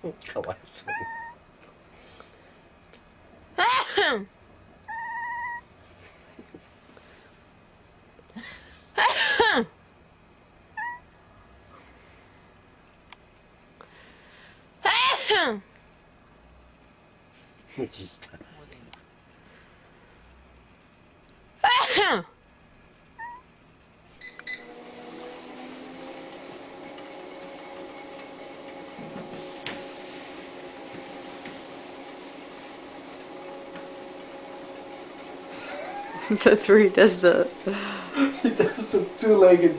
かわいそうに。無事した。That's where he does the... He does the two-legged.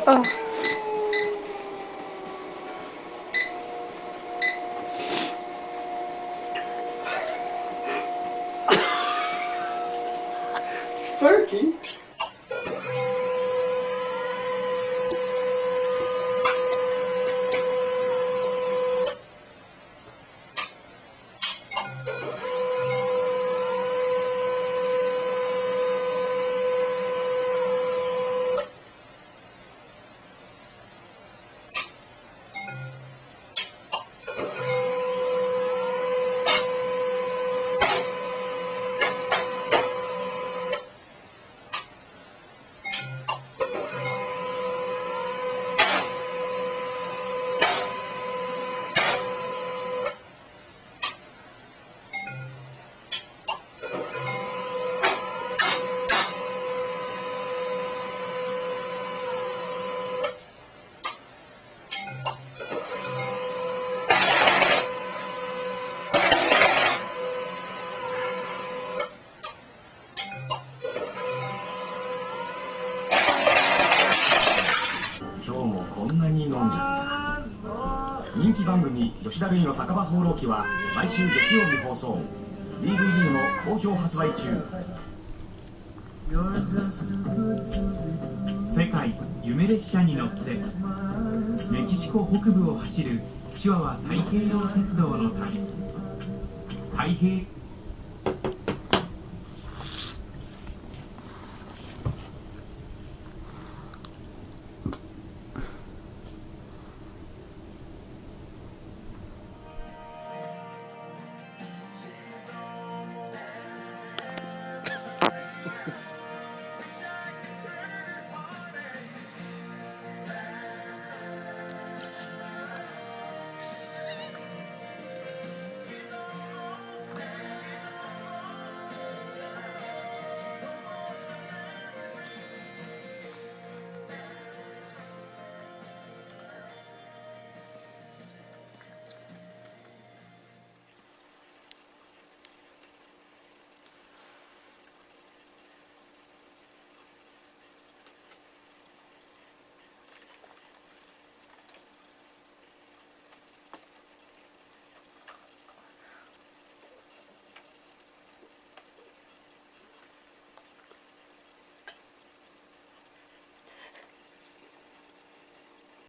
Oh. Sparky.った人気番組「吉田類の酒場放浪記」は毎週月曜日放送 DVD も好評発売中。世界夢列車に乗ってメキシコ北部を走るチワワ太平洋鉄道の旅。太平